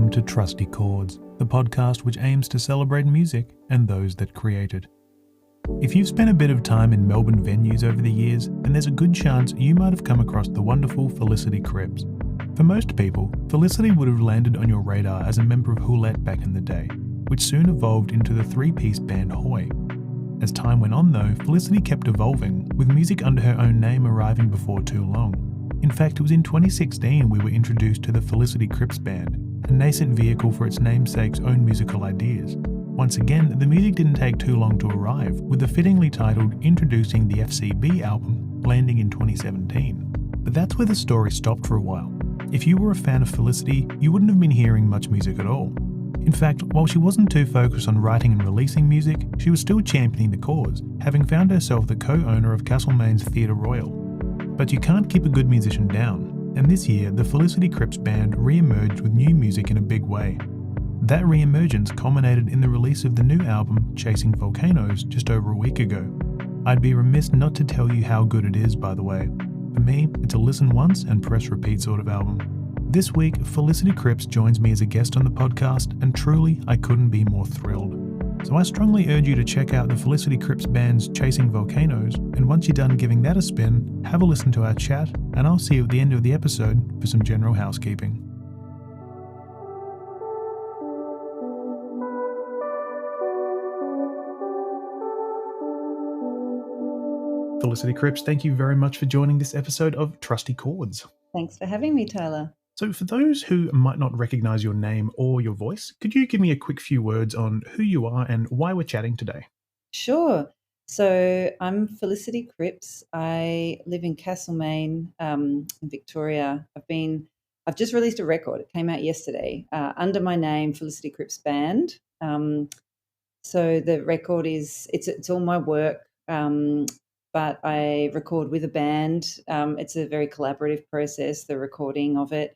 Welcome to Trusty Chords, the podcast which aims to celebrate music and those that create it. If you've spent a bit of time in Melbourne venues over the years, then there's a good chance you might have come across the wonderful Felicity Cripps. For most people, Felicity would have landed on your radar as a member of Houlette back in the day, which soon evolved into the three-piece band Hoy. As time went on though, Felicity kept evolving, with music under her own name arriving before too long. In fact, it was in 2016 we were introduced to the Felicity Cripps Band, a nascent vehicle for its namesake's own musical ideas. Once again, the music didn't take too long to arrive, with the fittingly titled Introducing The FCB album landing in 2017. But that's where the story stopped for a while. If you were a fan of Felicity, you wouldn't have been hearing much music at all. In fact, while she wasn't too focused on writing and releasing music, she was still championing the cause, having found herself the co-owner of Castlemaine's Theatre Royal. But you can't keep a good musician down, and this year the Felicity Cripps Band re-emerged with new music in a big way. That re-emergence culminated in the release of the new album Chasing Volcanoes just over a week ago. I'd be remiss not to tell you how good it is, by the way. For me, it's a listen once and press repeat sort of album. This week, Felicity Cripps joins me as a guest on the podcast, and truly, I couldn't be more thrilled. So I strongly urge you to check out the Felicity Cripps Band's Chasing Volcanoes, and once you're done giving that a spin, have a listen to our chat, and I'll see you at the end of the episode for some general housekeeping. Felicity Cripps, thank you very much for joining this episode of Trusty Chords. Thanks for having me, Tyler. So for those who might not recognise your name or your voice, could you give me a quick few words on who you are and why we're chatting today? Sure. So I'm Felicity Cripps. I live in Castlemaine, in Victoria. I've just released a record. It came out yesterday under my name, Felicity Cripps Band. So the record it's all my work, but I record with a band. It's a very collaborative process, the recording of it.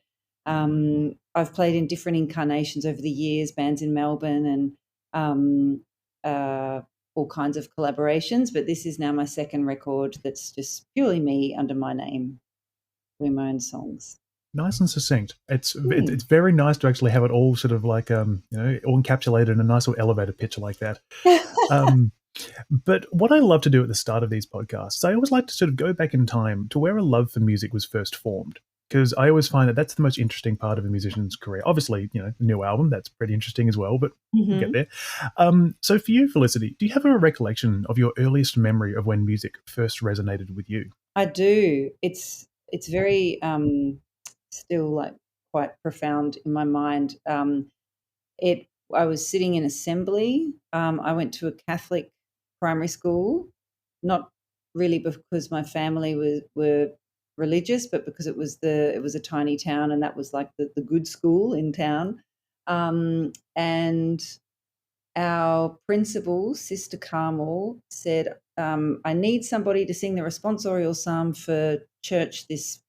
I've played in different incarnations over the years, bands in Melbourne and all kinds of collaborations, but this is now my second record that's just purely me under my name, doing my own songs. Nice and succinct. It's very nice to actually have it all sort of like all encapsulated in a nice little elevator pitch like that. But what I love to do at the start of these podcasts, I always like to sort of go back in time to where a love for music was first formed, because I always find that that's the most interesting part of a musician's career. Obviously, the new album, that's pretty interesting as well, but we'll get there. So for you, Felicity, do you have a recollection of your earliest memory of when music first resonated with you? I do. It's very still like quite profound in my mind. I was sitting in assembly. I went to a Catholic primary school, not really because my family were religious, but because it was a tiny town, and that was like the good school in town. And our principal, Sister Carmel, said, I need somebody to sing the responsorial psalm for church this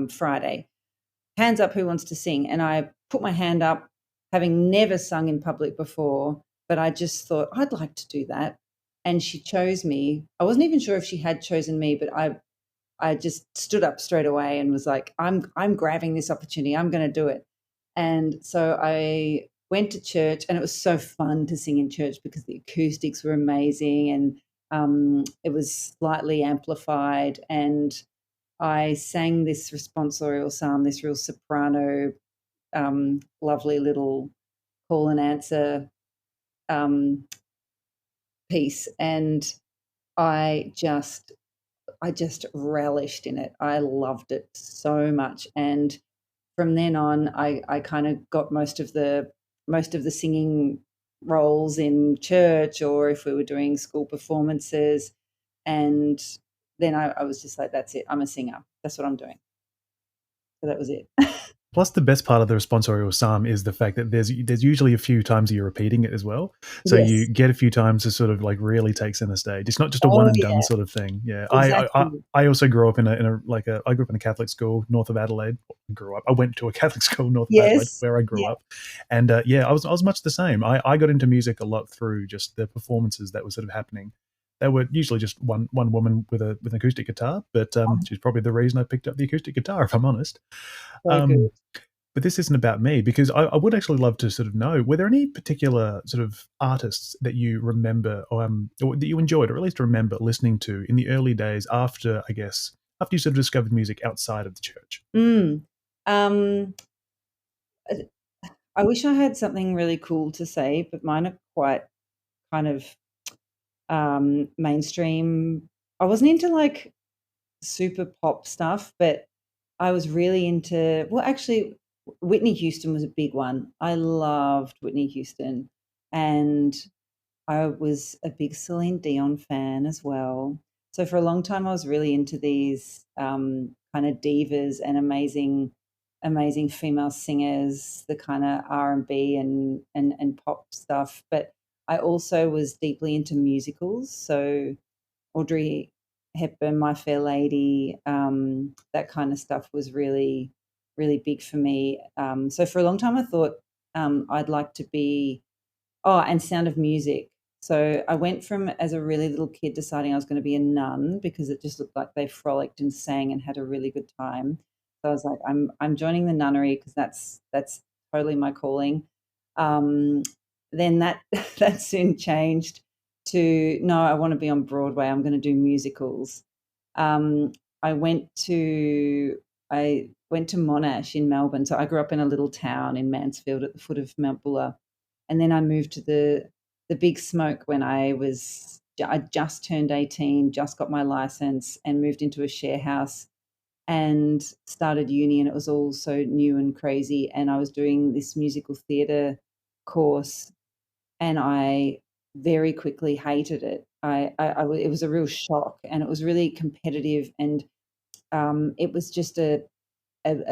Friday. Hands up, who wants to sing? And I put my hand up, having never sung in public before, but I just thought, I'd like to do that. And she chose me. I wasn't even sure if she had chosen me, but I just stood up straight away and was like, I'm grabbing this opportunity. I'm going to do it. And so I went to church, and it was so fun to sing in church because the acoustics were amazing, and it was slightly amplified. And I sang this responsorial psalm, this real soprano, lovely little call and answer piece, and I just relished in it. I loved it so much, and from then on, I kind of got most of the singing roles in church, or if we were doing school performances, and then I was just like, that's it. I'm a singer. That's what I'm doing. So that was it. Plus, the best part of the responsorial psalm is the fact that there's usually a few times you're repeating it as well. So yes. You get a few times to sort of like really take center stage. It's not just a one and done sort of thing. Yeah. Exactly. I also grew up I grew up in a Catholic school north of Adelaide. I went to a Catholic school north of Adelaide where I grew up. And I was much the same. I got into music a lot through just the performances that were sort of happening. They were usually just one woman with an acoustic guitar, but she's probably the reason I picked up the acoustic guitar, if I'm honest. But this isn't about me, because I would actually love to sort of know, were there any particular sort of artists that you remember, or that you enjoyed, or at least remember listening to in the early days after, I guess, after you sort of discovered music outside of the church? Mm. Um, I I wish I had something really cool to say, but mine are quite kind of mainstream. I wasn't into like super pop stuff, but I was really into, well, actually, Whitney Houston was a big one. I loved Whitney Houston, and I was a big Celine Dion fan as well. So for a long time, I was really into these kind of divas and amazing female singers, the kind of R&B and pop stuff. But I also was deeply into musicals. So Audrey Hepburn, My Fair Lady, that kind of stuff was really, really big for me. So for a long time, I thought I'd like to be, oh, and Sound of Music. So I went from, as a really little kid, deciding I was going to be a nun because it just looked like they frolicked and sang and had a really good time. So I was like, I'm joining the nunnery because that's totally my calling. Um, then that that soon changed to, no, I want to be on Broadway. I'm going to do musicals. Um, I went to I went to Monash in Melbourne. So I grew up in a little town in Mansfield at the foot of Mount Buller, and then I moved to the Big Smoke when I just turned 18, just got my license, and moved into a share house and started uni, and it was all so new and crazy. And I was doing this musical theatre course, and I very quickly hated it. It was a real shock, and it was really competitive, and it was just a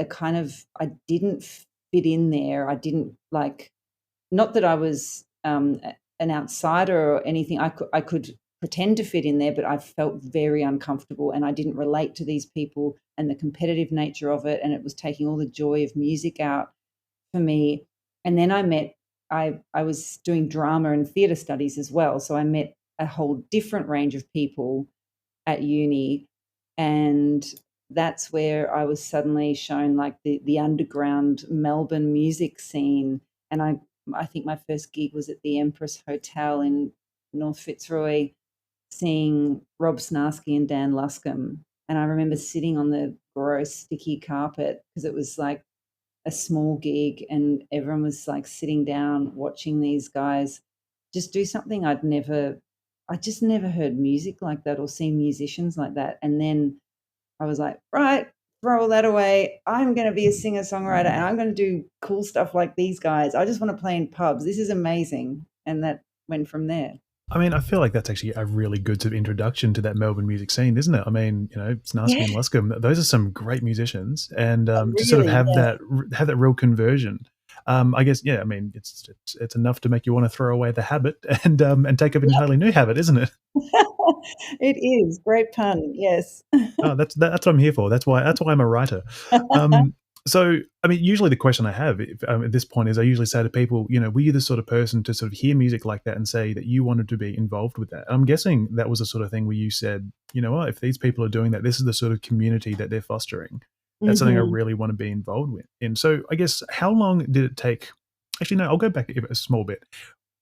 kind of, I didn't fit in there. I didn't like, not that I was an outsider or anything. I could pretend to fit in there, but I felt very uncomfortable, and I didn't relate to these people and the competitive nature of it, and it was taking all the joy of music out for me. And then I was doing drama and theatre studies as well, so I met a whole different range of people at uni, and that's where I was suddenly shown like the underground Melbourne music scene. And I think my first gig was at the Empress Hotel in North Fitzroy, seeing Rob Snarsky and Dan Luscombe. And I remember sitting on the gross sticky carpet because it was like a small gig, and everyone was like sitting down watching these guys just do something I just never heard music like that or seen musicians like that. And then I was like, right, throw all that away. I'm going to be a singer songwriter, and I'm going to do cool stuff like these guys. I just want to play in pubs. This is amazing. And that went from there. I mean, I feel like that's actually a really good sort of introduction to that Melbourne music scene, isn't it? I mean, Snarsky Yeah, and Luscombe, those are some great musicians, and to sort of really. Yeah. have that real conversion. I guess, yeah. I mean, it's enough to make you want to throw away the habit and take up an entirely new habit, isn't it? It is. Great pun. Yes. Oh, that's what I'm here for. That's why I'm a writer. Um, so, I mean, usually the question I have at this point is, I usually say to people, were you the sort of person to sort of hear music like that and say that you wanted to be involved with that? I'm guessing that was the sort of thing where you said, you know what, if these people are doing that, this is the sort of community that they're fostering. That's something I Hmm. really want to be involved with. And so, I guess, how long did it take? Actually, no, I'll go back a small bit.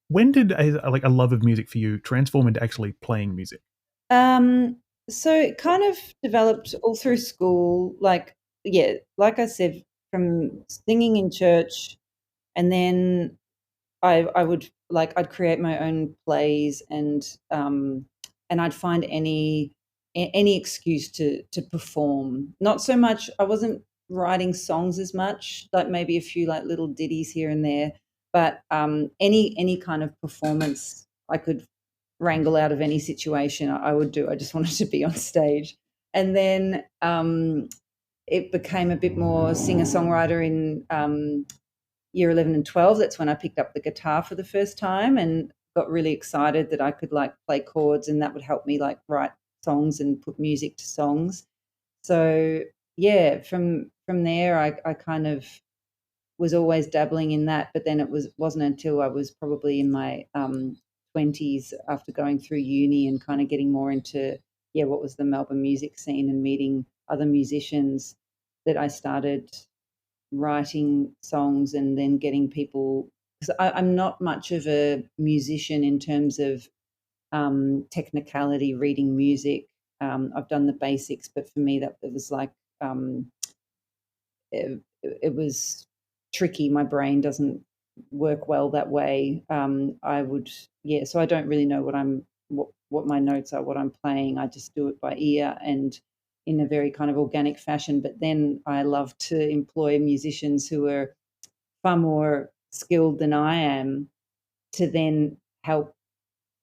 When did a love of music for you transform into actually playing music? Um, so it kind of developed all through school, like, yeah, like I said, from singing in church, and then I would like, I'd create my own plays, and I'd find any excuse to perform. Not so much, I wasn't writing songs as much, like maybe a few like little ditties here and there, but any kind of performance I could wrangle out of any situation, I would do. I just wanted to be on stage. And then it became a bit more singer-songwriter in year 11 and 12. That's when I picked up the guitar for the first time and got really excited that I could like play chords, and that would help me like write songs and put music to songs. So yeah, from there I kind of was always dabbling in that, but then wasn't until I was probably in my 20s, after going through uni and kind of getting more into, yeah, what was the Melbourne music scene and meeting other musicians, that I started writing songs and then getting people, because I'm not much of a musician in terms of technicality, reading music. I've done the basics, but for me that it was like it was tricky. My brain doesn't work well that way. I would, yeah. So I don't really know what my notes are, what I'm playing. I just do it by ear and in a very kind of organic fashion. But then I love to employ musicians who are far more skilled than I am to then help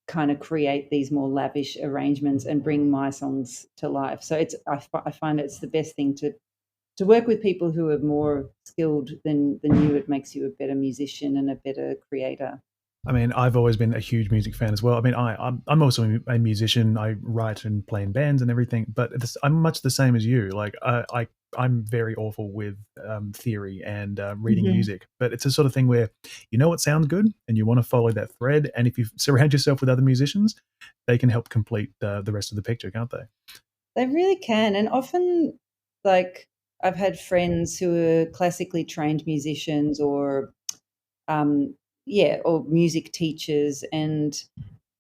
kind of create these more lavish arrangements and bring my songs to life. So I find it's the best thing to work with people who are more skilled than you. It makes you a better musician and a better creator. I mean, I've always been a huge music fan as well. I mean, I'm also a musician. I write and play in bands and everything, but I'm much the same as you. Like, I'm very awful with theory and reading Mhm. music, but it's a sort of thing where you know what sounds good and you want to follow that thread. And if you surround yourself with other musicians, they can help complete the rest of the picture, can't they? They really can, and often, like, I've had friends who are classically trained musicians or, yeah, or music teachers, and,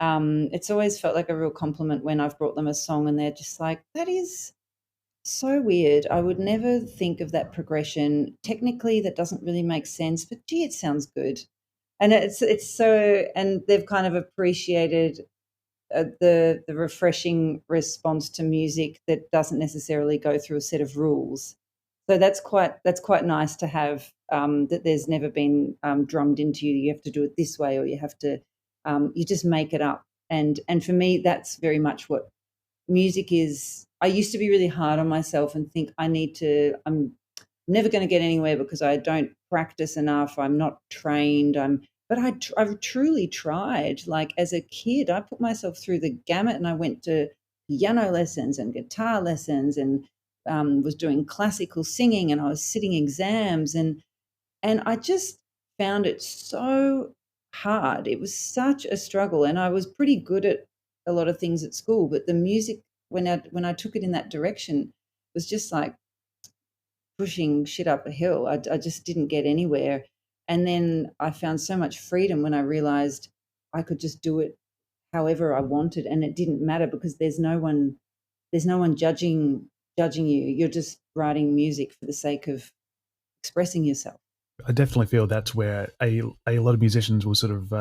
it's always felt like a real compliment when I've brought them a song and they're just like, "That is so weird. I would never think of that progression. Technically, that doesn't really make sense, but gee, it sounds good." And it's so, and they've kind of appreciated the refreshing response to music that doesn't necessarily go through a set of rules. So that's quite nice to have, that there's never been drummed into you. You have to do it this way, or you have to you just make it up. And for me, that's very much what music is. I used to be really hard on myself and think I need to. I'm never going to get anywhere because I don't practice enough. I'm not trained. But I've truly tried. Like as a kid, I put myself through the gamut, and I went to piano lessons and guitar lessons, and was doing classical singing, and I was sitting exams, and I just found it so hard. It was such a struggle, and I was pretty good at a lot of things at school, but the music, when I took it in that direction, was just like pushing shit up a hill. I just didn't get anywhere. And then I found so much freedom when I realized I could just do it however I wanted, and it didn't matter because there's no one judging you. You're just writing music for the sake of expressing yourself. I definitely feel that's where a lot of musicians will sort of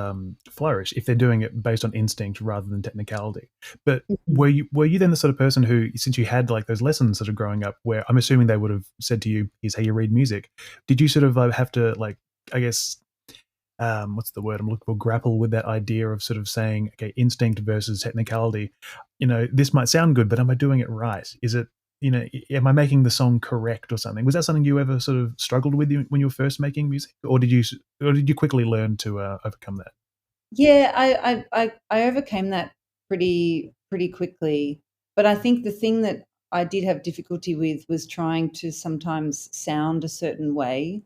flourish if they're doing it based on instinct rather than technicality. But Mhm. were you then the sort of person who, since you had like those lessons sort of growing up, where I'm assuming they would have said to you, "Here's how you read music," did you sort of have to like, I guess, what's the word I'm looking for? Grapple with that idea of sort of saying, okay, instinct versus technicality. You know, this might sound good, but am I doing it right? Is it, am I making the song correct or something? Was that something you ever sort of struggled with when you were first making music, or did you quickly learn to overcome that? Yeah, I overcame that pretty quickly. But I think the thing that I did have difficulty with was trying to sometimes sound a certain way.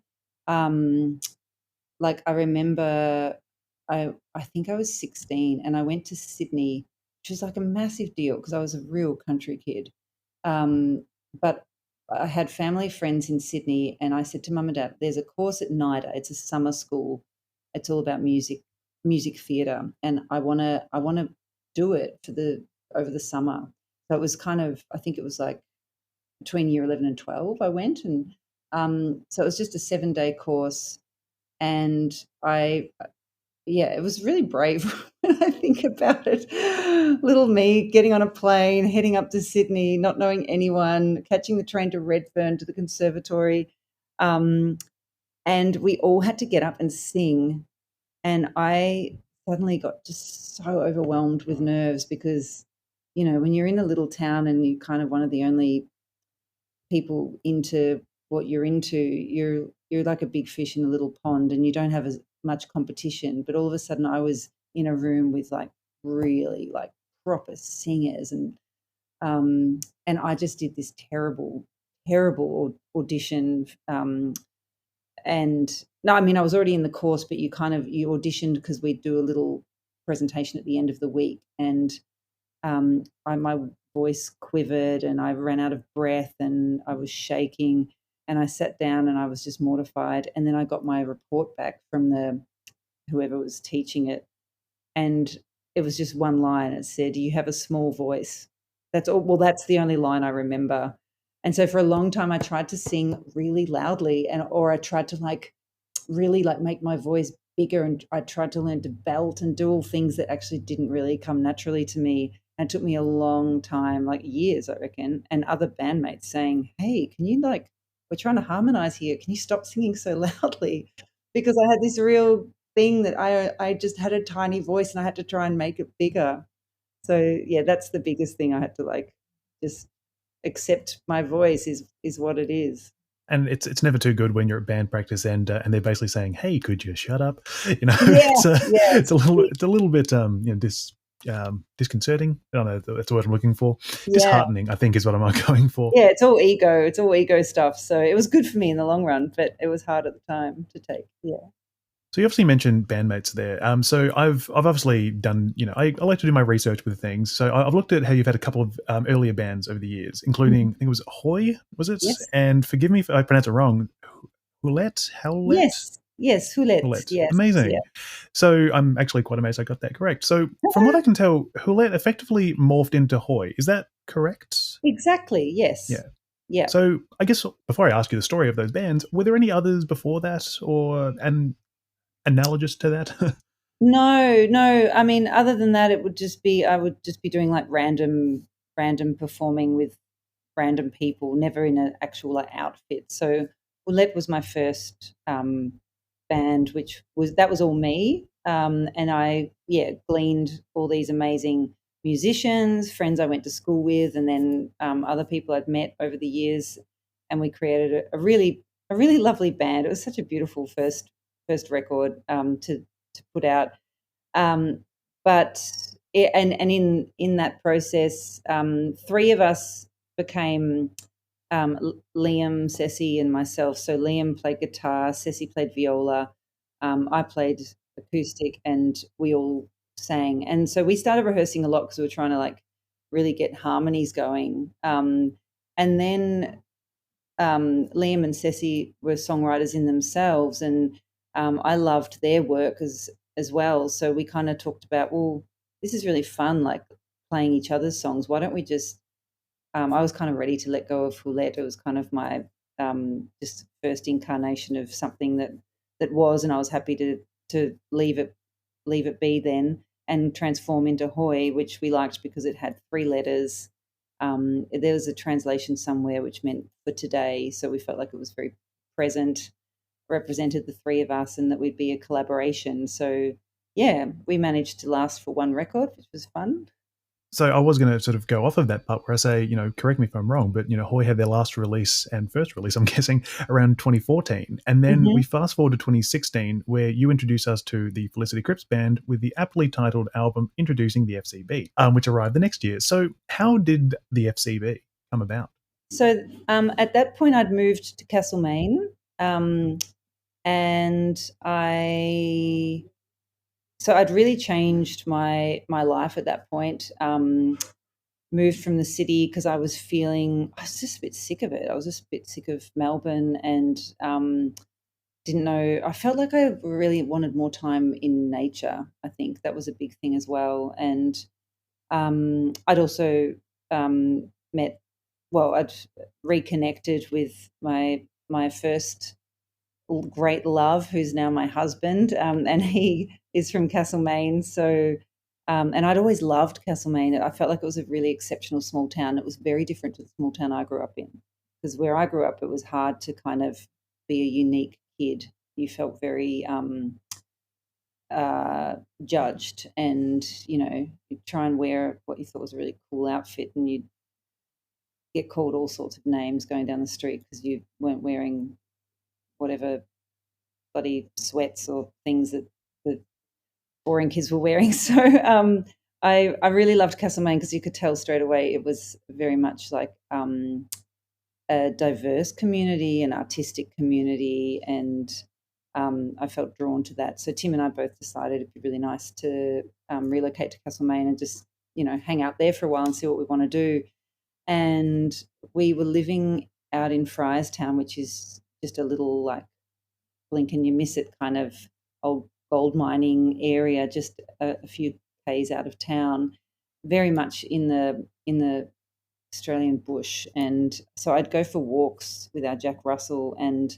Um, like I remember, I think I was 16 and I went to Sydney, which was like a massive deal because I was a real country kid. But I had family friends in Sydney, and I said to mum and dad, "There's a course at NIDA. It's a summer school. It's all about music theatre, and I wanna do it for the over the summer." So it was kind of, I think it was like between year 11 and 12 I went, and so it was just a 7-day course, and I yeah, it was really brave when I think about it. Little me getting on a plane, heading up to Sydney, not knowing anyone, catching the train to Redfern to the conservatory, um, and we all had to get up and sing, and I suddenly got just so overwhelmed with nerves because, when you're in a little town and you're kind of one of the only people into what you're into, you're like a big fish in a little pond and you don't have as much competition. But all of a sudden I was in a room with like really like proper singers, and I just did this terrible audition. And no, I mean I was already in the course, but you auditioned because we do a little presentation at the end of the week, and my voice quivered and I ran out of breath and I was shaking. and I sat down and I was just mortified. And then I got my report back from whoever was teaching it, and it was just one line. It said, "You have a small voice." That's all. Well, that's the only line I remember. And so for a long time, I tried to sing really loudly, or I tried to really make my voice bigger, and I tried to learn to belt and do all things that actually didn't really come naturally to me. And it took me a long time, like years, I reckon, and other bandmates saying, "Hey, can you we're trying to harmonize here. Can you stop singing so loudly?" Because I had this real thing that I just had a tiny voice and I had to try and make it bigger. So yeah, that's the biggest thing. I had to just accept my voice is what it is. And it's never too good when you're at band practice and they're basically saying, "Hey, could you shut up?" Yeah, yeah, It's a little bit disconcerting. I don't know, that's the word I'm looking for. yeah, Disheartening, I think, is what I'm going for. yeah. It's all ego. It's all ego stuff. So it was good for me in the long run, but it was hard at the time to take. Yeah. So you obviously mentioned bandmates there. So I've obviously done, I like to do my research with things. So I've looked at how you've had a couple of earlier bands over the years, including, I think it was Hoy, was it? Yes. And forgive me if I pronounce it wrong. Houlette? Yes. Yes. Houlette. Houlette. Yes. Amazing. Yeah. So I'm actually quite amazed I got that correct. So from what I can tell, Houlette effectively morphed into Hoy. Is that correct? Exactly. Yes. Yeah. Yeah. So I guess before I ask you the story of those bands, were there any others before that or analogous to that? No. I mean, other than that, I would just be doing random performing with random people, never in an actual outfit. So Houlette was my first band, that was all me. And I gleaned all these amazing musicians, friends I went to school with, and then other people I'd met over the years, and we created a really lovely band. It was such a beautiful first record to put out. But in that process, three of us became Liam, Ceci, and myself. So Liam played guitar, Ceci played viola, I played acoustic, and we all sang. And so we started rehearsing a lot because we were trying to really get harmonies going. And then Liam and Ceci were songwriters in themselves, and I loved their work as well. So we kind of talked about, well, this is really fun, playing each other's songs. Why don't we just I was kind of ready to let go of Houlette. It was kind of my just first incarnation of something that was, and I was happy to leave it be then and transform into Hoy, which we liked because it had 3 letters. There was a translation somewhere which meant for today, so we felt like it was very present, represented the 3 of us, and that we'd be a collaboration. So yeah, we managed to last for 1 record, which was fun. So I was going to sort of go off of that part where I say, correct me if I'm wrong, but, Hoy had their last release and first release, I'm guessing, around 2014. And then we fast forward to 2016, where you introduce us to the Felicity Cripps Band with the aptly titled album Introducing The FCB, which arrived the next year. So how did the FCB come about? So at that point, I'd moved to Castlemaine, and So I'd really changed my life at that point. Moved from the city because I was just a bit sick of it. I was just a bit sick of Melbourne, and didn't know. I felt like I really wanted more time in nature. I think that was a big thing as well. And I'd also I'd reconnected with my first great love, who's now my husband, and he is from Castlemaine. So, and I'd always loved Castlemaine. I felt like it was a really exceptional small town. It was very different to the small town I grew up in, because where I grew up, it was hard to kind of be a unique kid. You felt very judged, and you'd try and wear what you thought was a really cool outfit, and you'd get called all sorts of names going down the street because you weren't wearing whatever bloody sweats or things that boring kids were wearing. So I really loved Castlemaine because you could tell straight away it was very much like a diverse community, an artistic community, and I felt drawn to that. So Tim and I both decided it'd be really nice to relocate to Castlemaine and just hang out there for a while and see what we want to do. And we were living out in Friarstown, which is just a little like blink and you miss it kind of old gold mining area, just a few k's out of town, very much in the Australian bush. And so I'd go for walks with our Jack Russell, and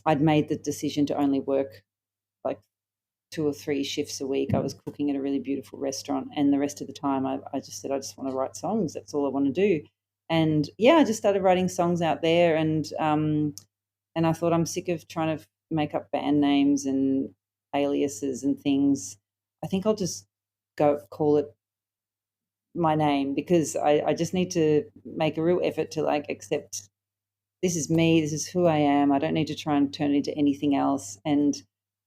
I'd made the decision to only work like 2 or 3 shifts a week. I was cooking at a really beautiful restaurant, and the rest of the time I just said, I just want to write songs. That's all I want to do. And yeah, I just started writing songs out there, and I thought, I'm sick of trying to make up band names and aliases and things. I think I'll just go call it my name, because I just need to make a real effort to like accept this is me, this is who I am. I don't need to try and turn it into anything else. And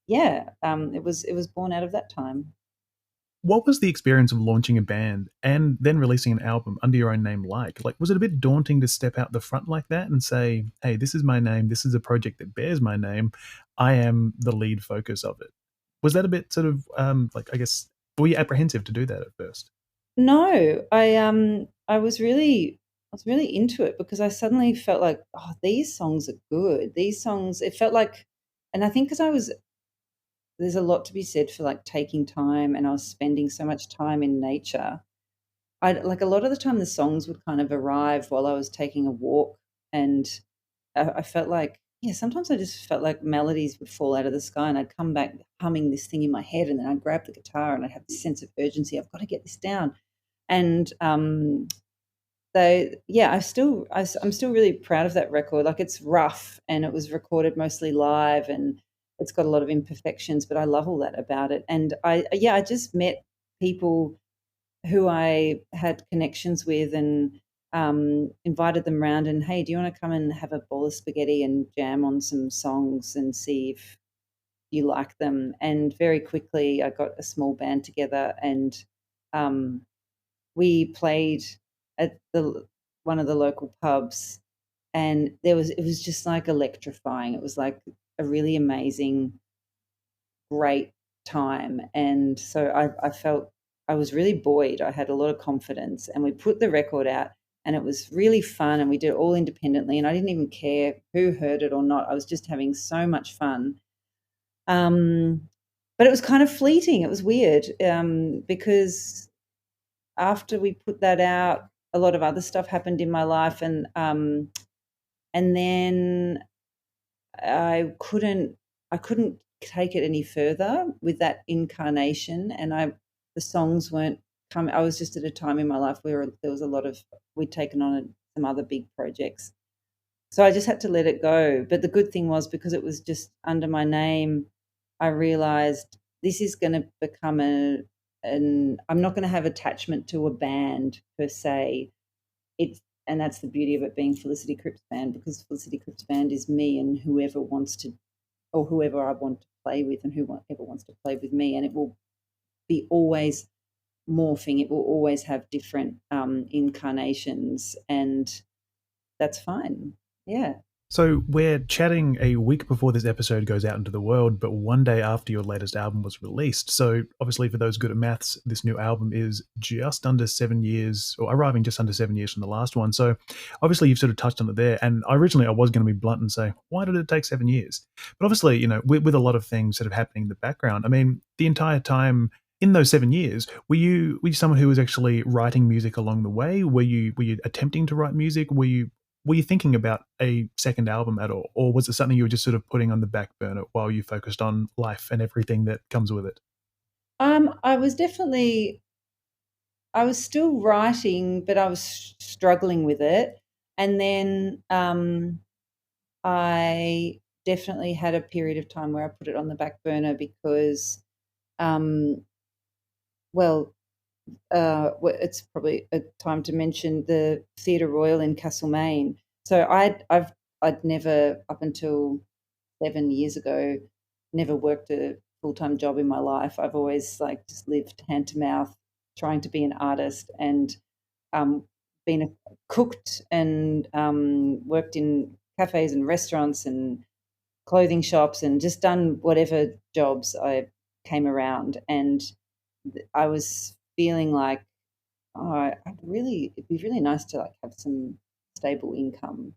yeah, it was born out of that time. What was the experience of launching a band and then releasing an album under your own name like? Like, was it a bit daunting to step out the front like that and say, hey, this is my name, this is a project that bears my name, I am the lead focus of it? Was that a bit sort of, like, I guess, were you apprehensive to do that at first? No, I was really into it, because I suddenly felt like, oh, these songs are good. These songs, it felt like, and I think because there's a lot to be said for like taking time, and I was spending so much time in nature. I like a lot of the time the songs would kind of arrive while I was taking a walk, and I felt like, yeah, sometimes I just felt like melodies would fall out of the sky, and I'd come back humming this thing in my head, and then I'd grab the guitar and I'd have this sense of urgency. I've got to get this down. And yeah, I'm still really proud of that record. Like, it's rough, and it was recorded mostly live, and it's got a lot of imperfections, but I love all that about it. And I just met people who I had connections with, and invited them round, and, hey, do you want to come and have a bowl of spaghetti and jam on some songs and see if you like them? And very quickly I got a small band together, and um, we played at the one of the local pubs, and it was just like electrifying. It was like a really amazing, great time. And so I felt I was really buoyed. I had a lot of confidence, and we put the record out, and it was really fun, and we did it all independently, and I didn't even care who heard it or not. I was just having so much fun. Um, but it was kind of fleeting. It was weird, because after we put that out, a lot of other stuff happened in my life, and then I couldn't take it any further with that incarnation, and the songs weren't coming. I was just at a time in my life where there was a lot of we'd taken on some other big projects, so I just had to let it go. But the good thing was, because it was just under my name, I realized this is going to become an I'm not going to have attachment to a band per se. And that's the beauty of it being Felicity Cripps Band, because Felicity Cripps Band is me and whoever wants to, or whoever I want to play with, and whoever wants to play with me, and it will be always morphing. It will always have different incarnations, and that's fine. Yeah. So we're chatting a week before this episode goes out into the world, but one day after your latest album was released. So obviously, for those good at maths, this new album is just under 7 years, or arriving just under 7 years from the last one. So obviously, you've sort of touched on it there. And originally, I was going to be blunt and say, why did it take 7 years? But obviously, with a lot of things sort of happening in the background, I mean, the entire time in those 7 years, were you someone who was actually writing music along the way? Were you attempting to write music? Were you thinking about a second album at all, or was it something you were just sort of putting on the back burner while you focused on life and everything that comes with it? I was definitely I was still writing, but I was struggling with it. And then I definitely had a period of time where I put it on the back burner because, um, well, it's probably a time to mention the Theatre Royal in Castlemaine. So I'd never, up until 7 years ago, never worked a full time job in my life. I've always like just lived hand to mouth, trying to be an artist, and um, cooked and worked in cafes and restaurants and clothing shops, and just done whatever jobs I came around. And I was feeling like, oh, it'd be really nice to like have some stable income.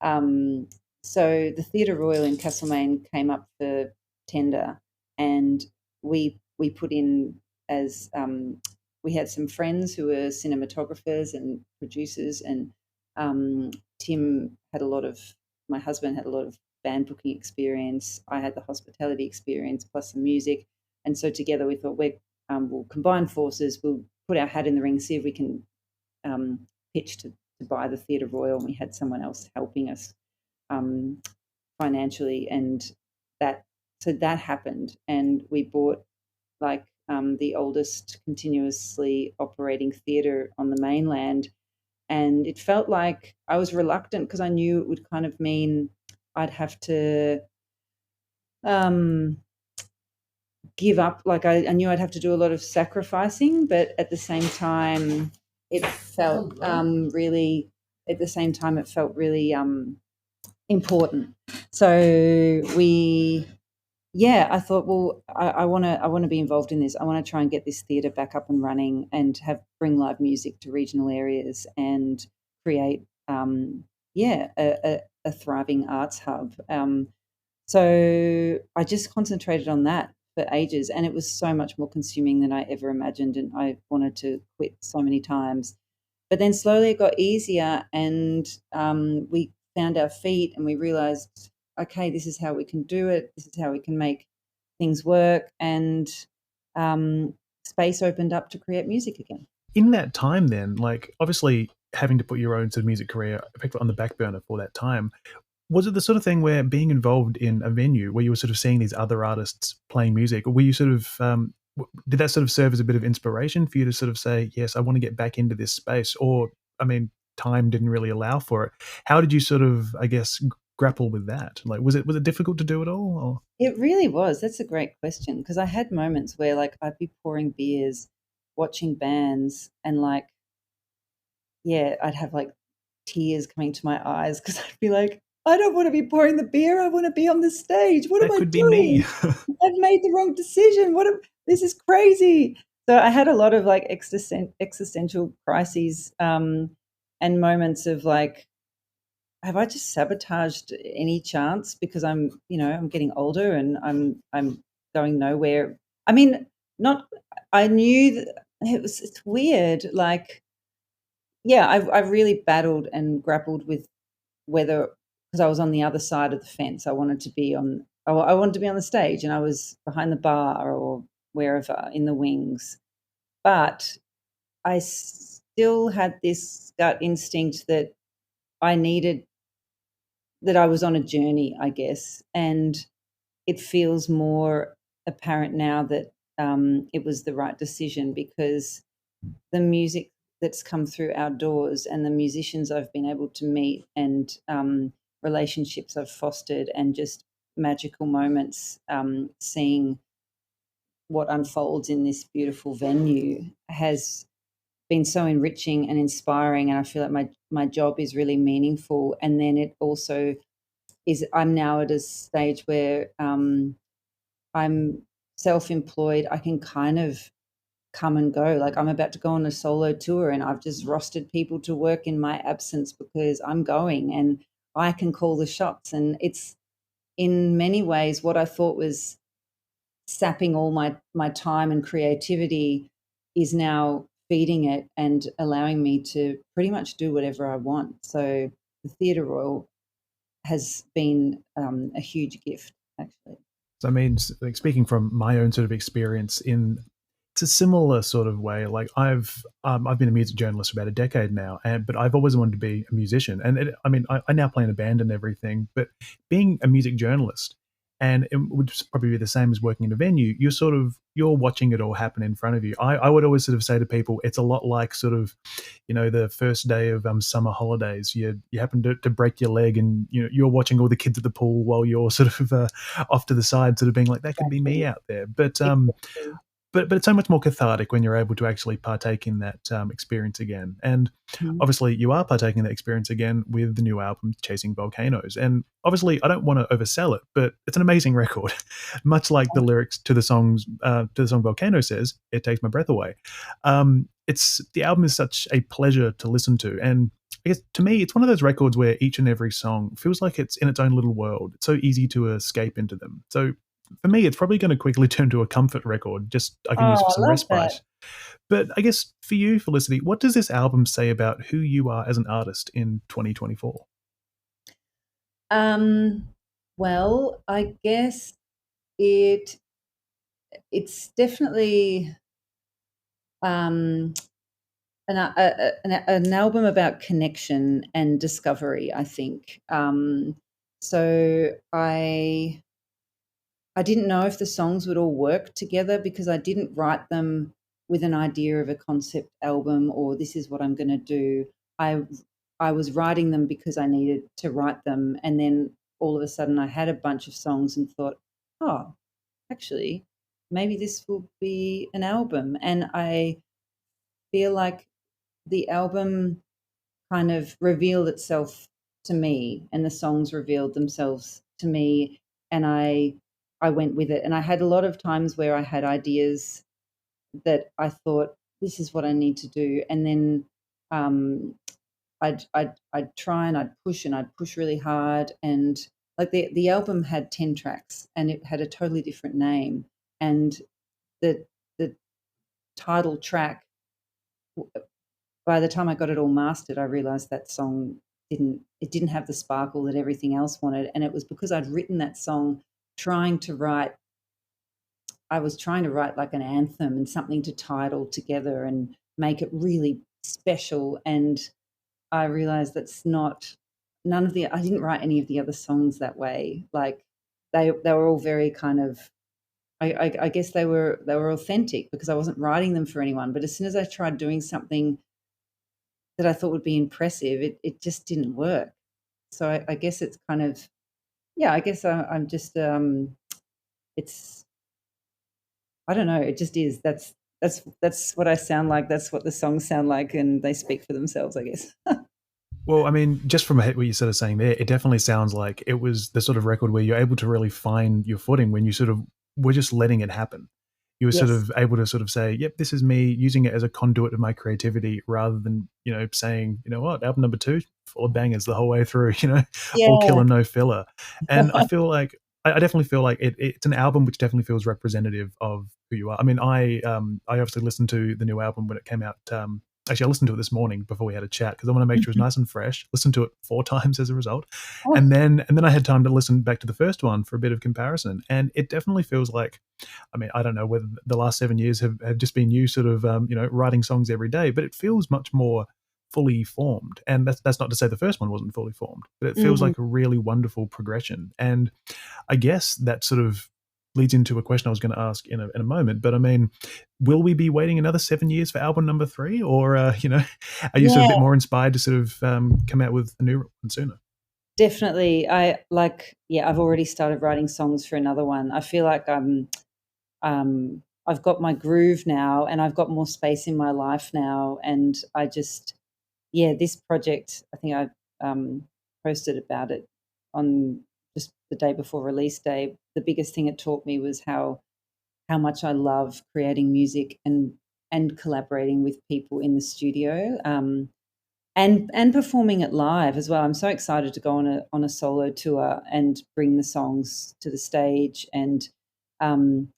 Um, so the Theatre Royal in Castlemaine came up for tender, and we put in as we had some friends who were cinematographers and producers, and Tim had a lot of my husband had a lot of band booking experience. I had the hospitality experience plus some music, and so together we thought we'll combine forces. We'll put our hat in the ring, see if we can pitch to buy the Theatre Royal. And we had someone else helping us financially, and that happened, and we bought like the oldest continuously operating theatre on the mainland. And it felt like I was reluctant because I knew it would kind of mean I'd have to give up. Like I knew I'd have to do a lot of sacrificing, but at the same time, it felt really. At the same time, it felt really important. So I thought, well, I want to be involved in this. I want to try and get this theatre back up and running and bring live music to regional areas and create, a thriving arts hub. So I just concentrated on that for ages, and it was so much more consuming than I ever imagined, and I wanted to quit so many times. But then slowly it got easier, and we found our feet, and we realised, okay, this is how we can do it. This is how we can make things work, and space opened up to create music again. In that time then, like obviously having to put your own sort of music career effectively on the back burner for that time, was it the sort of thing where being involved in a venue where you were sort of seeing these other artists playing music, or were you sort of, did that sort of serve as a bit of inspiration for you to sort of say, yes, I want to get back into this space? Or, I mean, time didn't really allow for it. How did you sort of, I guess, grapple with that? Like, was it difficult to do it all? Or? It really was. That's a great question, because I had moments where like I'd be pouring beers, watching bands, and like, I'd have like tears coming to my eyes because I'd be like, I don't want to be pouring the beer. I want to be on the stage. What am I doing? That could be me. I've made the wrong decision. This is crazy. So I had a lot of like existential crises and moments of like, have I just sabotaged any chance because I'm getting older and I'm going nowhere. I mean, I knew that it's weird. Like, I really battled and grappled with whether, because I was on the other side of the fence. I wanted to be on the stage, and I was behind the bar or wherever in the wings. But I still had this gut instinct that I was on a journey, I guess. And it feels more apparent now that it was the right decision, because the music that's come through our doors and the musicians I've been able to meet and relationships I've fostered and just magical moments, seeing what unfolds in this beautiful venue has been so enriching and inspiring, and I feel like my job is really meaningful. And then it also is, I'm now at a stage where I'm self-employed. I can kind of come and go. Like, I'm about to go on a solo tour, and I've just rostered people to work in my absence because I'm going and I can call the shots. And it's in many ways what I thought was sapping all my time and creativity is now feeding it and allowing me to pretty much do whatever I want. So the Theatre Royal has been a huge gift, actually. So I mean, like, speaking from my own sort of experience it's a similar sort of way. Like I've been a music journalist for about a decade now, but I've always wanted to be a musician. And I now play in a band and everything. But being a music journalist, and it would probably be the same as working in a venue, you're watching it all happen in front of you. I would always sort of say to people, it's a lot like sort of, the first day of summer holidays. You happen to break your leg, and you're watching all the kids at the pool while you're sort of off to the side, sort of being like, that could be me out there. But it's so much more cathartic when you're able to actually partake in that experience again. And obviously you are partaking in that experience again with the new album, Chasing Volcanoes. And obviously I don't want to oversell it, but it's an amazing record. Much like the lyrics to the song Volcano says, it takes my breath away. The album is such a pleasure to listen to. And I guess to me, it's one of those records where each and every song feels like it's in its own little world. It's so easy to escape into them. So for me, it's probably going to quickly turn to a comfort record. Just I Oh, can use for I some love that. respite. But I guess for you, Felicity, what does this album say about who you are as an artist in 2024? Um, well, I guess it it's definitely um, an album about connection and discovery, I think. So I didn't know if the songs would all work together because I didn't write them with an idea of a concept album or this is what I'm going to do. I I was writing them because I needed to write them, and then all of a sudden I had a bunch of songs and thought, oh, actually, maybe this will be an album. And I feel like the album kind of revealed itself to me and the songs revealed themselves to me, and I went with it. And I had a lot of times where I had ideas that I thought this is what I need to do, and then um, I'd try and I'd push really hard, and like the album had 10 tracks and it had a totally different name, and the the title track, by the time I got it all mastered, I realized that song didn't have the sparkle that everything else wanted. And it was because I'd written that song trying to write I was trying to write like an anthem and something to title together and make it really special. And I realized that's not none of the I didn't write any of the other songs that way. Like they were all very kind of I guess they were authentic because I wasn't writing them for anyone. But as soon as I tried doing something that I thought would be impressive, it just didn't work. So I guess it's kind of yeah. I guess I'm just it's I don't know. It just is. That's what I sound like. That's what the songs sound like, and they speak for themselves, I guess. Well, I mean, just from what you're sort of saying there, it definitely sounds like it was the sort of record where you're able to really find your footing when you sort of were just letting it happen. You were sort Yes. of able to sort of say, yep, this is me using it as a conduit of my creativity rather than, saying, you know what, album number 2, full of bangers the whole way through, all Yeah. killer, no filler. And I feel like, I definitely feel like it's an album which definitely feels representative of who you are. I mean, I obviously listened to the new album when it came out. Actually, I listened to it this morning before we had a chat because I want to make sure it's Mhm. nice and fresh. Listened to it 4 times as a result, Oh, and then I had time to listen back to the first one for a bit of comparison. And it definitely feels like, I mean, I don't know whether the last 7 years have just been you sort of writing songs every day, but it feels much more fully formed. And that's not to say the first one wasn't fully formed, but it feels mm, like a really wonderful progression. And I guess that sort of leads into a question I was going to ask in a moment. But I mean, will we be waiting another 7 years for album number 3, or are you sort of a bit yeah, more inspired to sort of come out with a new one sooner? definitely. Yeah, I've already started writing songs for another one. I feel like I've got my groove now, and I've got more space in my life now, and I just yeah, this project. I think I posted about it on just the day before release day. The biggest thing it taught me was how much I love creating music and collaborating with people in the studio, and performing it live as well. I'm so excited to go on a solo tour and bring the songs to the stage. And um,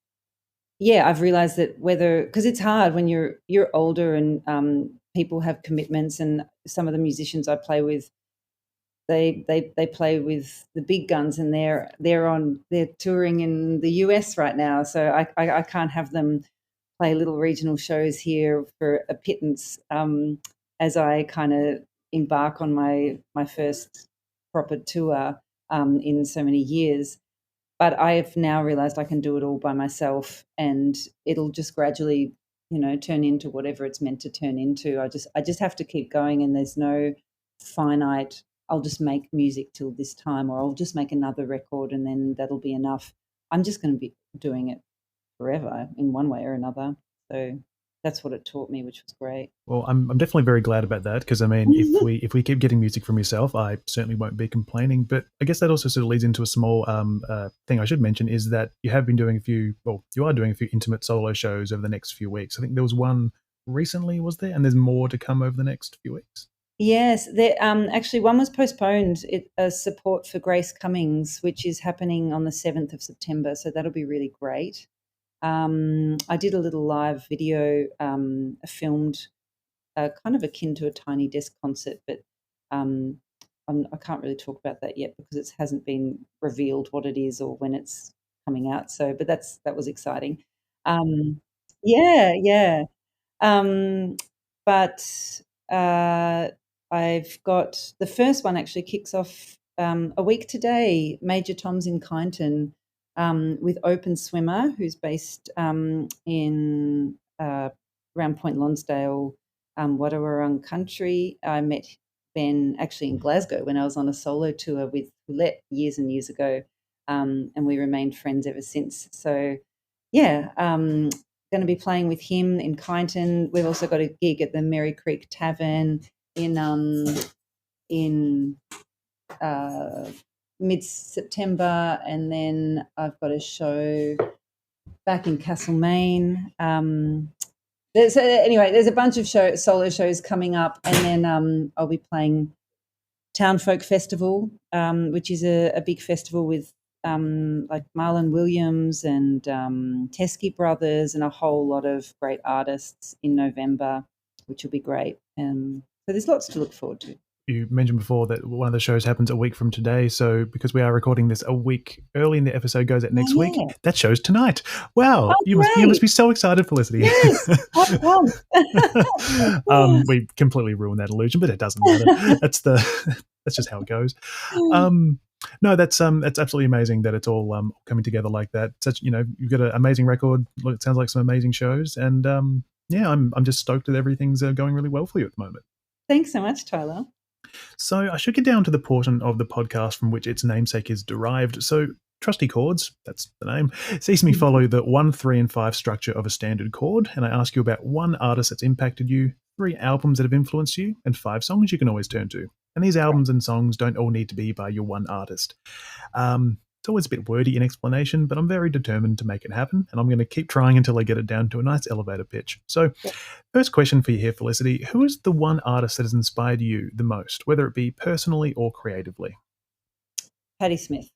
yeah, I've realized that whether because it's hard when you're older and people have commitments, and some of the musicians I play with they play with the big guns, and they're touring in the US right now, so I can't have them play little regional shows here for a pittance, as I kind of embark on my first proper tour in so many years. But I've now realized I can do it all by myself, and it'll just gradually, turn into whatever it's meant to turn into. I just have to keep going, and there's no finite, I'll just make music till this time, or I'll just make another record and then that'll be enough. I'm just going to be doing it forever in one way or another. So that's what it taught me, which was great. Well, I'm definitely very glad about that because I mean, if we keep getting music from yourself, I certainly won't be complaining. But I guess that also sort of leads into a small thing I should mention is that you have been doing you are doing a few intimate solo shows over the next few weeks. I think there was one recently, was there? And there's more to come over the next few weeks. Yes, there, actually, one was postponed. Support for Grace Cummings, which is happening on the 7th of September. So that'll be really great. I did a little live video, filmed, kind of akin to a Tiny Desk concert, but um, I can't really talk about that yet because it hasn't been revealed what it is or when it's coming out. So, but that was exciting. Yeah, yeah. Um, but I've got the first one actually kicks off a week today. Major Tom's in Kyneton with Open Swimmer, who's based in around Point Lonsdale, Wadawurrung country. I met Ben actually in Glasgow when I was on a solo tour with Houlette years and years ago, and we remained friends ever since. So, yeah, going to be playing with him in Kyneton. We've also got a gig at the Merry Creek Tavern in mid-September, and then I've got a show back in Castlemaine. There's a bunch of solo shows coming up, and then I'll be playing Town Folk Festival, which is a big festival with like Marlon Williams and Teskey Brothers and a whole lot of great artists in November, which will be great. So there's lots to look forward to. You mentioned before that one of the shows happens a week from today. So because we are recording this a week early and the episode goes out next week, that show's tonight. Wow. You must be so excited, Felicity. Yes. We completely ruined that illusion, but it doesn't matter. That's just how it goes. No, that's absolutely amazing that it's all coming together like that. You've got an amazing record. It sounds like some amazing shows, and I'm just stoked that everything's going really well for you at the moment. Thanks so much, Tyler. So I should get down to the portion of the podcast from which its namesake is derived. So Trusty Chords, that's the name, sees me follow the 1, 3, and 5 structure of a standard chord, and I ask you about one artist that's impacted you, 3 albums that have influenced you, and 5 songs you can always turn to. And these albums and songs don't all need to be by your one artist. It's always a bit wordy in explanation, but I'm very determined to make it happen, and I'm going to keep trying until I get it down to a nice elevator pitch. So, first question for you here, Felicity. Who is the one artist that has inspired you the most, whether it be personally or creatively? Patti Smith,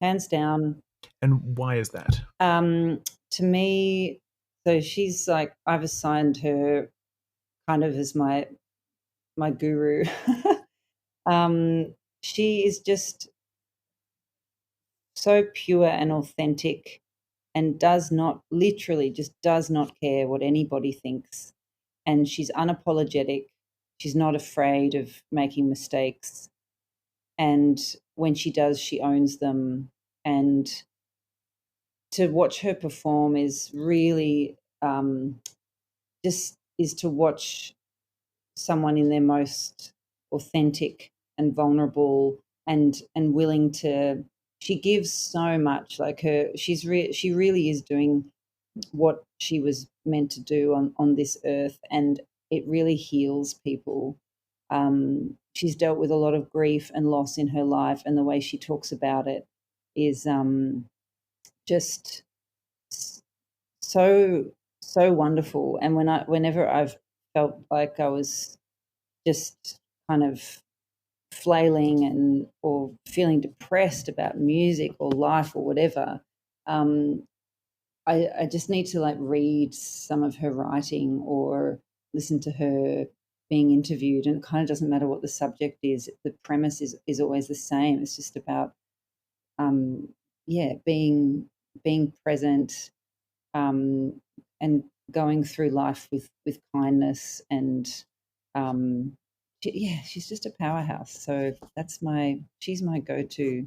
hands down. And why is that? To me, so she's like, I've assigned her kind of as my guru. She is just so pure and authentic and does not care what anybody thinks. And she's unapologetic. She's not afraid of making mistakes. And when she does, she owns them. And to watch her perform is really just is to watch someone in their most authentic and vulnerable and willing to. She gives so much. Like she really is doing what she was meant to do on this earth, and it really heals people. She's dealt with a lot of grief and loss in her life, and the way she talks about it is just so wonderful. And whenever I've felt like I was just kind of flailing or feeling depressed about music or life or whatever, I just need to like read some of her writing or listen to her being interviewed, and it kind of doesn't matter what the subject is. The premise is always the same. It's just about being present and going through life with kindness, and she's just a powerhouse. So she's my go-to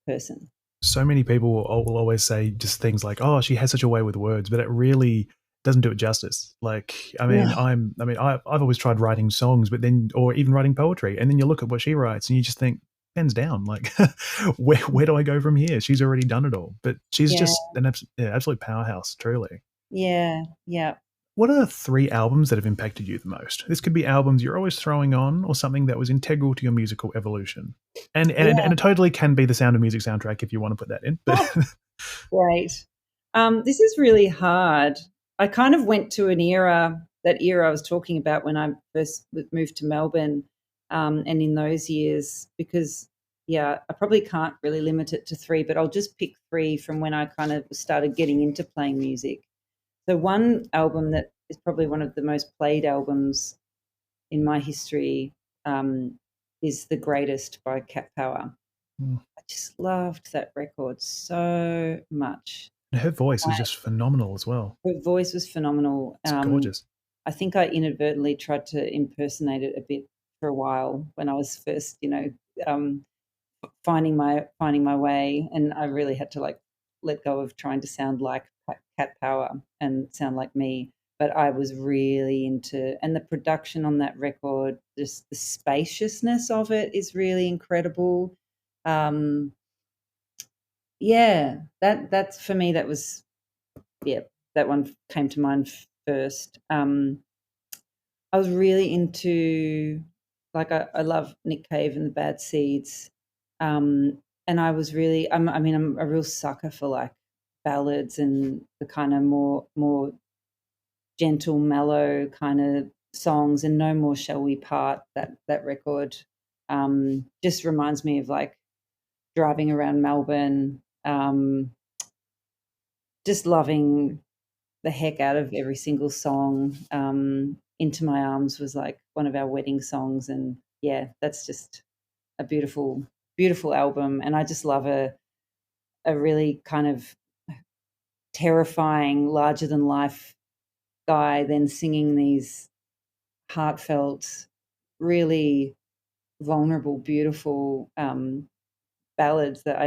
person. So many people will always say just things like, "Oh, she has such a way with words," but it really doesn't do it justice. Like, I've always tried writing songs, or even writing poetry, and then you look at what she writes, and you just think, pens down. Like, where do I go from here? She's already done it all, but she's just an absolute powerhouse, truly. Yeah. What are 3 albums that have impacted you the most? This could be albums you're always throwing on, or something that was integral to your musical evolution. And it totally can be the Sound of Music soundtrack if you want to put that in. But Great. This is really hard. I kind of went to an era that era I was talking about when I first moved to Melbourne, and in those years, because I probably can't really limit it to three, but I'll just pick three from when I kind of started getting into playing music. So one album that is probably one of the most played albums in my history is The Greatest by Cat Power. I just loved that record so much. And her voice is just phenomenal as well. Her voice was phenomenal. It's gorgeous. I think I inadvertently tried to impersonate it a bit for a while when I was first, finding my way, and I really had to like let go of trying to sound like Cat Power and sound like me. But I was really into, and the production on that record, just the spaciousness of it is really incredible. That's for me. That was that one came to mind first. I was really into, like, I love Nick Cave and the Bad Seeds, and I was really, I'm a real sucker for like ballads and the kind of more gentle, mellow kind of songs. And No More Shall We Part, that record, just reminds me of like driving around Melbourne, just loving the heck out of every single song. Into My Arms was like one of our wedding songs, and that's just a beautiful, beautiful album. And I just love a really kind of terrifying, larger than life guy then singing these heartfelt, really vulnerable, beautiful ballads that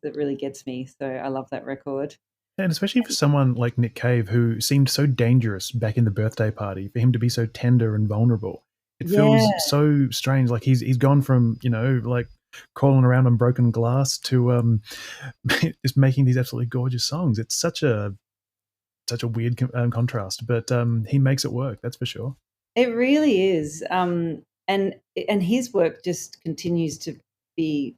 that really gets me. So I love that record. And especially for someone like Nick Cave, who seemed so dangerous back in the birthday party, for him to be so tender and vulnerable, it feels so strange. Like he's gone from, like crawling around on broken glass to just making these absolutely gorgeous songs. It's such a weird contrast, but he makes it work. That's for sure. It really is, and his work just continues to be.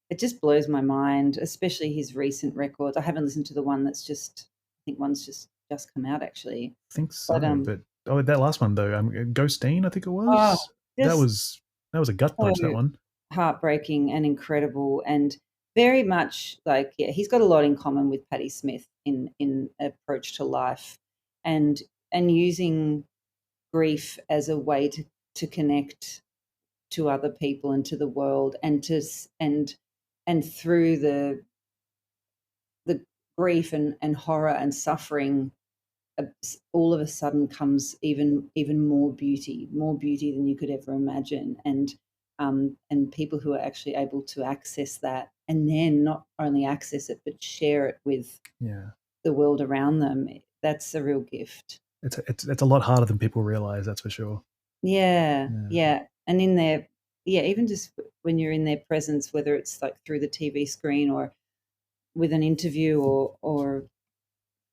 It just blows my mind, especially his recent records. I haven't listened to the one that's I think one's just come out actually. I think so, but that last one though, Ghostine, I think it was. That was a gut punch. That one, heartbreaking and incredible, and very much like he's got a lot in common with Patti Smith in approach to life, and using grief as a way to connect to other people and to the world, and through the grief and horror and suffering, all of a sudden comes even more beauty than you could ever imagine, and people who are actually able to access that, and then not only access it but share it with the world around them. That's a real gift. It's a lot harder than people realize, that's for sure. Yeah. And in their even just when you're in their presence, whether it's like through the TV screen or with an interview or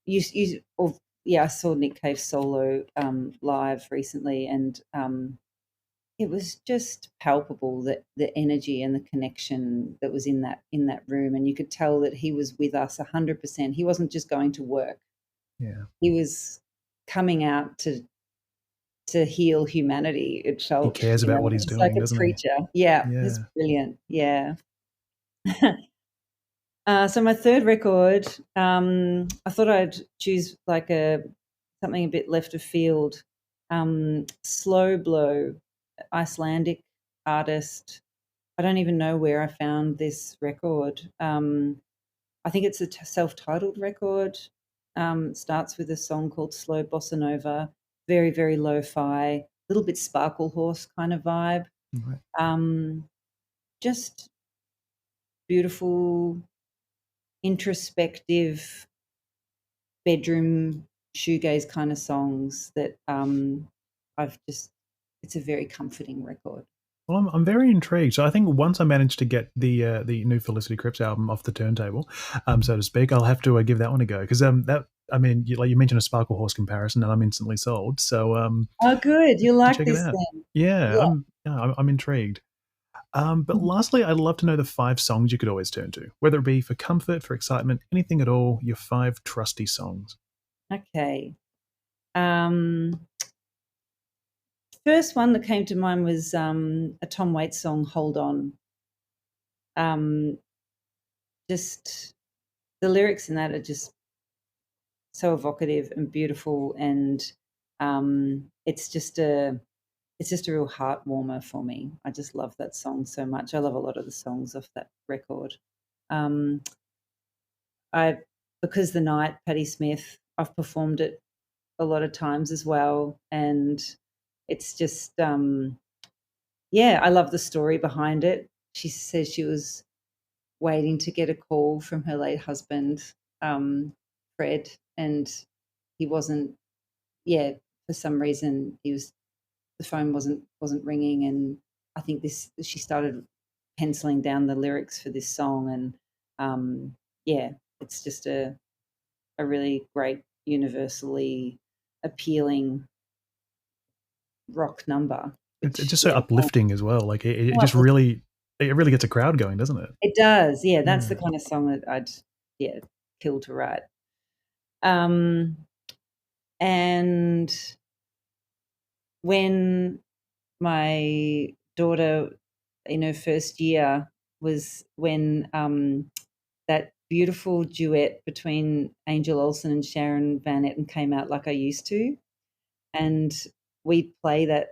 I saw Nick Cave solo live recently, and it was just palpable, that the energy and the connection that was in that room, and you could tell that he was with us 100%. He wasn't just going to work. Yeah, he was coming out to heal humanity. It felt he cares about what he's doing, like doesn't a preacher. He? It's brilliant. So my third record, I thought I'd choose like something a bit left of field. Slow Blow, Icelandic artist. I don't even know where I found this record. I think it's a self-titled record. Starts with a song called Slow Bossa Nova, very, very lo-fi, a little bit Sparkle Horse kind of vibe. Right. Just beautiful, introspective bedroom shoegaze kind of songs that it's a very comforting record. Well, I'm very intrigued. So I think once I manage to get the new Felicity Cripps album off the turntable, so to speak, I'll have to give that one a go, because you mentioned a Sparkle Horse comparison, and I'm instantly sold. So oh, good, you like check this it out. then? Yeah. I'm intrigued. But lastly, I'd love to know the 5 songs you could always turn to, whether it be for comfort, for excitement, anything at all. Your 5 trusty songs. Okay. first one that came to mind was a Tom Waits song, "Hold On." Just the lyrics in that are just so evocative and beautiful, and it's just a real heart warmer for me. I just love that song so much. I love a lot of the songs off that record. Because the Night, Patti Smith, I've performed it a lot of times as well, and it's just I love the story behind it. She says she was waiting to get a call from her late husband, Fred, and he wasn't. Yeah, for some reason the phone wasn't ringing, and I think she started penciling down the lyrics for this song, and it's just a really great, universally appealing rock number. It's just so uplifting as well. Like it just really gets a crowd going, doesn't it? It does. Yeah, that's the kind of song that I'd kill to write. And when my daughter in her first year was when that beautiful duet between Angel Olsen and Sharon Van Etten came out, Like I Used To, and we'd play the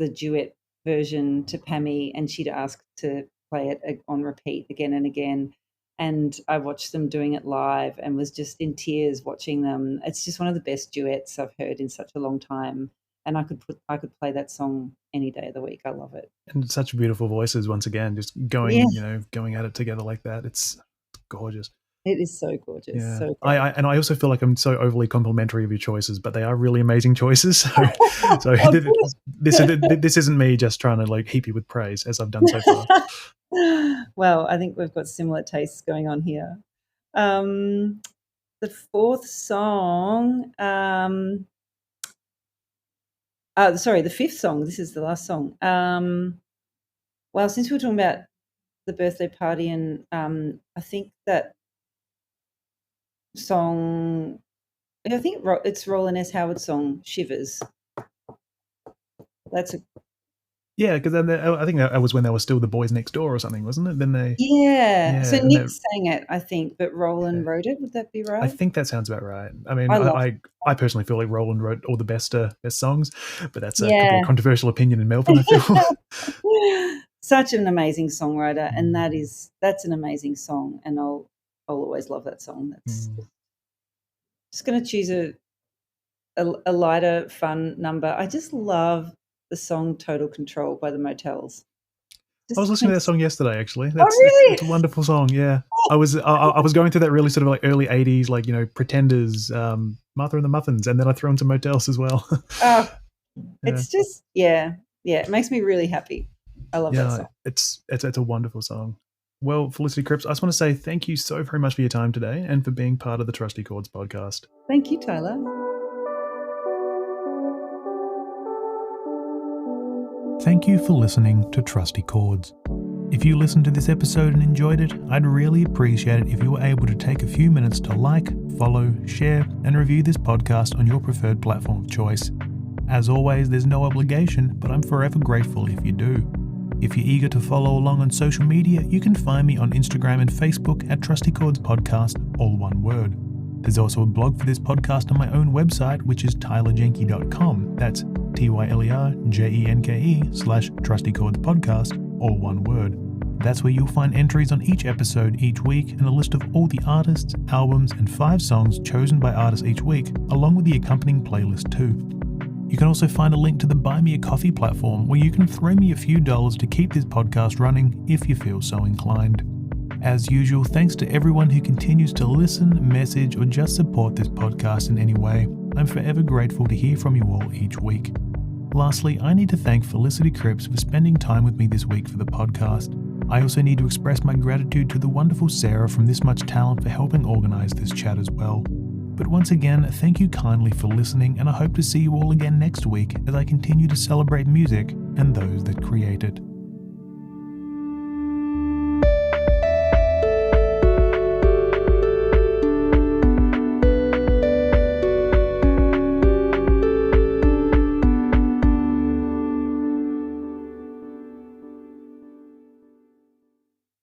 duet version to Pammy, and she'd ask to play it on repeat again and again. And I watched them doing it live and was just in tears watching them. It's just one of the best duets I've heard in such a long time. And I could play that song any day of the week. I love it. And such beautiful voices once again, just going at it together like that. It's gorgeous. It is so gorgeous. Yeah. So I also feel like I'm so overly complimentary of your choices, but they are really amazing choices. So this isn't me just trying to like heap you with praise as I've done so far. Well, I think we've got similar tastes going on here. The fourth song, the fifth song. This is the last song. Well, since we were talking about the birthday party, and I think that song, I think it's Roland S. Howard's song, "Shivers." That's because I think that was when they were still the Boys Next Door or something, wasn't it? Then they so Nick sang it, I think, but Roland wrote it. Would that be right? I think that sounds about right. I mean, I personally feel like Roland wrote all the best songs, but that's could be a controversial opinion in Melbourne, I feel. Such an amazing songwriter, and that's an amazing song, and I'll always love that song. That's just going to choose a lighter, fun number. I just love the song "Total Control" by the Motels. I was listening to that song yesterday, actually. Really? It's a wonderful song. Yeah, I was going through that really sort of like early '80s, like Pretenders, Martha and the Muffins, and then I threw in some Motels as well. It's just it makes me really happy. I love that song. It's a wonderful song. Well, Felicity Cripps, I just want to say thank you so very much for your time today and for being part of the Trusty Chords podcast. Thank you, Tyler. Thank you for listening to Trusty Chords. If you listened to this episode and enjoyed it, I'd really appreciate it if you were able to take a few minutes to like, follow, share, and review this podcast on your preferred platform of choice. As always, there's no obligation, but I'm forever grateful if you do. If you're eager to follow along on social media, you can find me on Instagram and Facebook at Trusty Chords Podcast, all one word. There's also a blog for this podcast on my own website, which is tylerjenke.com. That's TYLERJENKE/Trusty Chords Podcast, all one word. That's where you'll find entries on each episode each week and a list of all the artists, albums, and 5 songs chosen by artists each week, along with the accompanying playlist too. You can also find a link to the Buy Me a Coffee platform where you can throw me a few dollars to keep this podcast running if you feel so inclined. As usual, thanks to everyone who continues to listen, message, or just support this podcast in any way. I'm forever grateful to hear from you all each week. Lastly, I need to thank Felicity Cripps for spending time with me this week for the podcast. I also need to express my gratitude to the wonderful Sarah from This Much Talent for helping organise this chat as well. But once again, thank you kindly for listening, and I hope to see you all again next week as I continue to celebrate music and those that create it.